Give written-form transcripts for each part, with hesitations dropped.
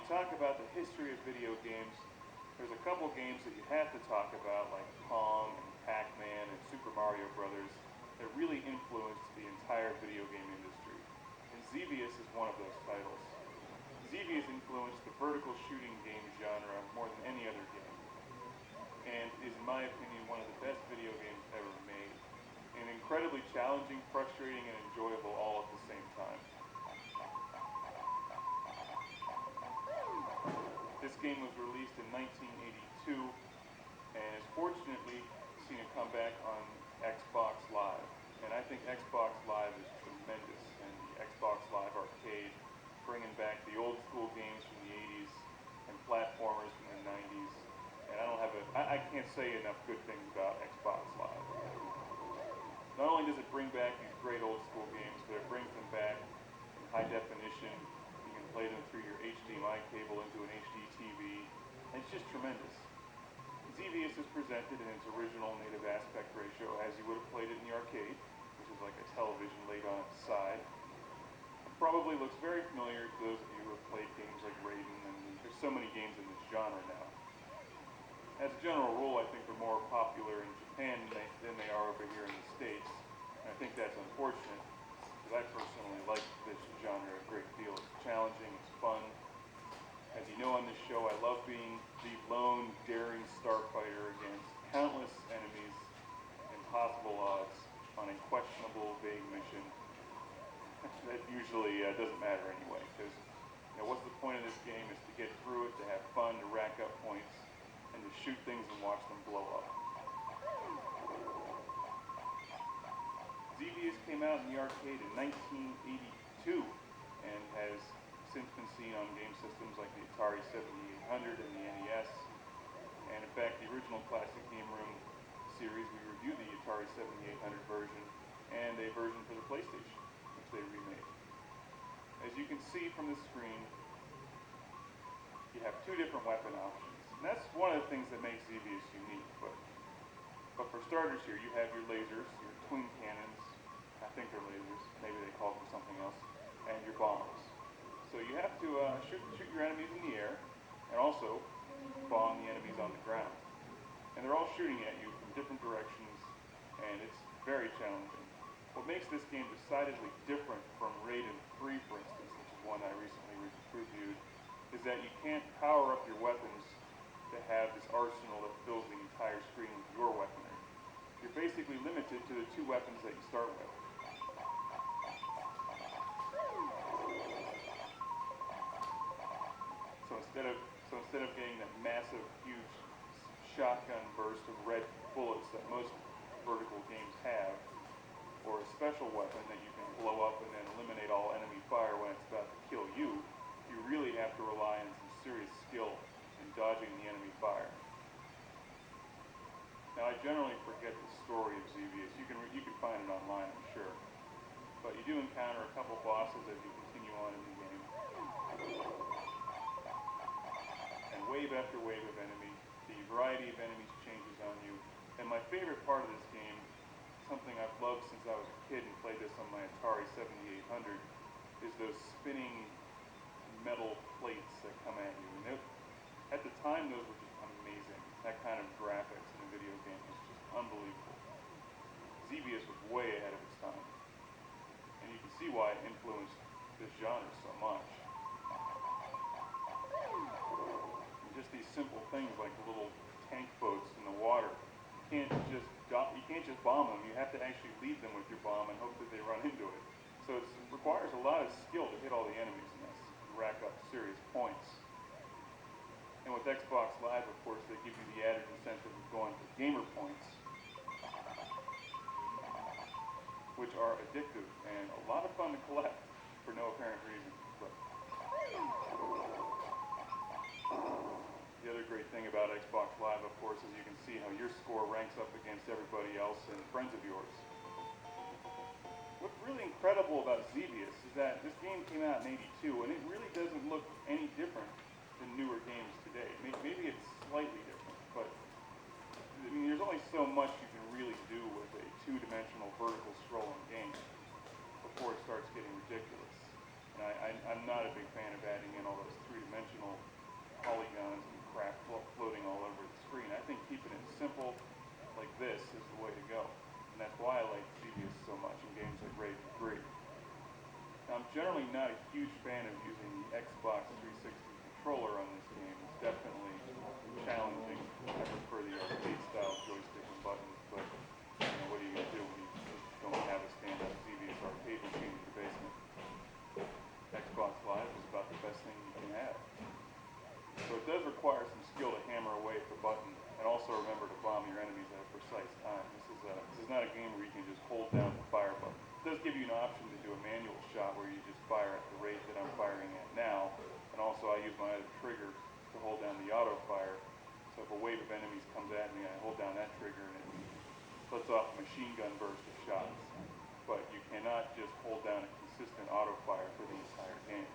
talk about the history of video games, there's a couple games that you have to talk about, like Pong and Pac-Man and Super Mario Brothers, that really influenced the entire video game industry. And Xevious is one of those titles. Xevious influenced the vertical shooting game genre more than any other game, and is, in my opinion, one of the best video games ever made. And incredibly challenging, frustrating, and enjoyable all at the same time. This game was released in 1982 and has fortunately seen a comeback on Xbox Live. And I think Xbox Live is tremendous, and the Xbox Live Arcade, bringing back the old school games from the 80s and platformers from the 90s. And I can't say enough good things about Xbox Live. Not only does it bring back these great old school games, but it brings them back in high definition. You can play them through your HDMI cable into an HD TV, and it's just tremendous. Xevious is presented in its original native aspect ratio as you would have played it in the arcade, which is like a television laid on its side. It probably looks very familiar to those of you who have played games like Raiden, and there's so many games in this genre now. As a general rule, I think they're more popular in Japan than they are over here in the States, and I think that's unfortunate, because I personally like this genre a great deal. It's challenging, it's fun. As you know on this show, I love being the lone, daring starfighter against countless enemies, impossible odds, on a questionable, vague mission that usually doesn't matter anyway, because what's the point of this game is to get through it, to have fun, to rack up points, and to shoot things and watch them blow up. Xevious came out in the arcade in 1982 and has since been seen on game systems like the Atari 7800 and the NES. And in fact, the original Classic Game Room series, we reviewed the Atari 7800 version and a version for the PlayStation, which they remade. As you can see from the screen, you have two different weapon options. And that's one of the things that makes Xevious unique. But for starters here, you have your lasers, your twin cannons, I think they're lasers, maybe they call them something else, and your bombs. So you have to shoot your enemies in the air, and also bomb the enemies on the ground. And they're all shooting at you from different directions, and it's very challenging. What makes this game decidedly different from Raiden 3, for instance, which is one I recently reviewed, is that you can't power up your weapons to have this arsenal that fills the entire screen with your weaponry. You're basically limited to the two weapons that you start with. So instead of getting that massive, huge shotgun burst of red bullets that most vertical games have, or a special weapon that you can blow up and then eliminate all enemy fire when it's about to kill you, you really have to rely on some serious skill in dodging the enemy fire. Now, I generally forget the story of Xevious. You can find it online, I'm sure. But you do encounter a couple bosses as you continue on in the game. And wave after wave of enemies. The variety of enemies changes on you. And my favorite part of this game, something I've loved since I was a kid and played this on my Atari 7800, is those spinning metal plates that come at you. And at the time, those were just amazing. That kind of graphics in a video game was just unbelievable. Xevious was way ahead of its time. And you can see why it influenced this genre so much. And just these simple things like the little tank boats in the water. You can't just bomb them. You have to actually lead them with your bomb and hope that they run into it. So it requires a lot of skill to hit all the enemies in this, to rack up serious points. And with Xbox Live, of course, they give you the added incentive of going for gamer points, which are addictive and a lot of fun to collect for no apparent reason. But the other great thing about Xbox Live, of course, is you can see how your score ranks up against everybody else and friends of yours. What's really incredible about Xevious is that this game came out in '82, and it really doesn't look any different than newer games today. Maybe it's slightly different, but I mean, there's only so much you can really do with a two-dimensional vertical scrolling game before it starts getting ridiculous. And I'm not a big fan of adding in all those three-dimensional generally not a huge fan of using the Xbox 360 controller on this game. It's definitely challenging. I prefer the arcade style joystick and buttons, but what are you going to do when you don't have a stand-up Xevious arcade machine in your basement? Xbox Live is about the best thing you can have. So it does require some skill to hammer away at the button, and also remember to bomb your enemies at a precise time. This is not a game where you can just hold down the fire button. It does give you an option to do a manual shot where you just fire at the rate that I'm firing at now, and also I use my other trigger to hold down the auto fire. So if a wave of enemies comes at me, I hold down that trigger and it lets off a machine gun burst of shots. But you cannot just hold down a consistent auto fire for the entire game.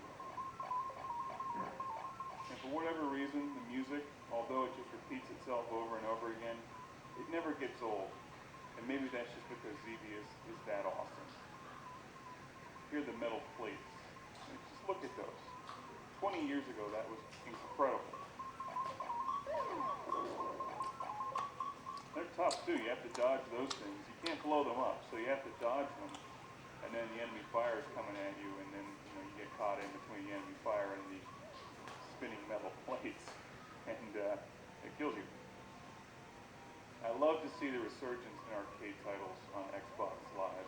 And for whatever reason, the music, although it just repeats itself over and over again, it never gets old. And maybe that's just because Xevious is that awesome. Here are the metal plates. And just look at those. 20 years ago, that was incredible. They're tough too. You have to dodge those things. You can't blow them up, so you have to dodge them. And then the enemy fire is coming at you, and then you get caught in between the enemy fire and the spinning metal plates, and it kills you. I love to see the resurgence in arcade titles on Xbox Live.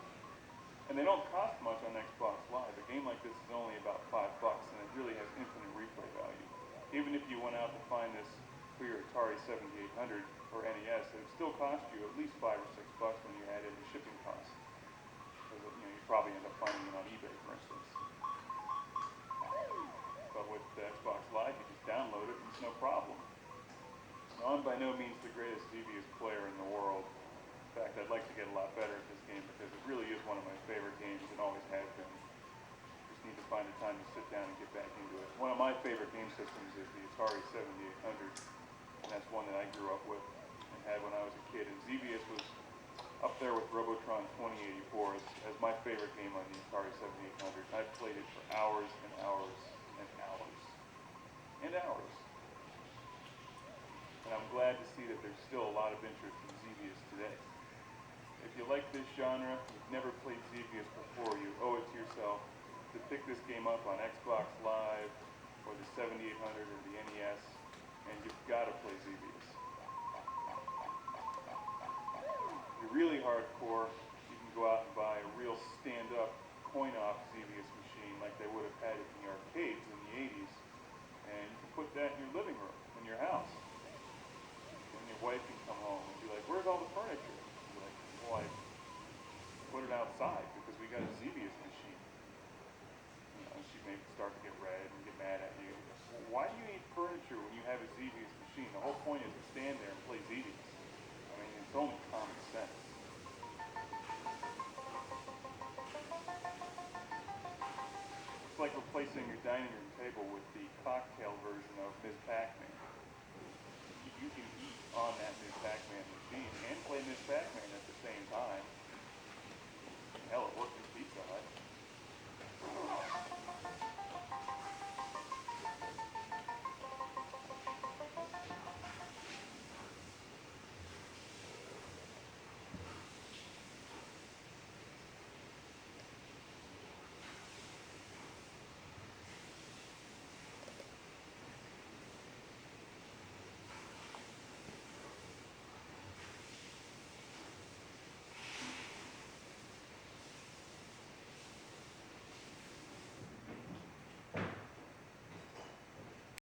And they don't cost much on Xbox Live. A game like this is only about $5, and it really has infinite replay value. Even if you went out to find this for your Atari 7800 or NES, it would still cost you at least $5 or $6 when you add in the shipping costs. Because you probably end up finding it on eBay, for instance. But with the Xbox Live, you just download it and it's no problem. Now, I'm by no means the greatest Xevious player in the world. In fact, I'd like to get a lot better at this game because it really is one of my favorite games and always has been. Just need to find the time to sit down and get back into it. One of my favorite game systems is the Atari 7800, and that's one that I grew up with and had when I was a kid. And Xevious was up there with Robotron 2084 as my favorite game on the Atari 7800. I've played it for hours and hours and hours and hours. And I'm glad to see that there's still a lot of interest in Xevious today. If you like this genre, you've never played Xevious before, you owe it to yourself to pick this game up on Xbox Live or the 7800 or the NES, and you've got to play Xevious. If you're really hardcore, you can go out and buy a real stand-up coin-op Xevious machine like they would have had it in the arcades in the 80s, and you can put that in your living room, in your house. And your wife can come home and be like, "Where's all the furniture?" And be like, "Well, I put it outside because we got a Xevious machine." She may start to get red and get mad at you. Well, why do you need furniture when you have a Xevious machine? The whole point is to stand there and play Xevious. I mean, it's only common sense. It's like replacing your dining room table with the cocktail version of Ms. Pac-Man. You can eat on that Ms. Pac-Man machine and play Ms. Pac-Man at the same time. Hell, it worked in Pizza Hut.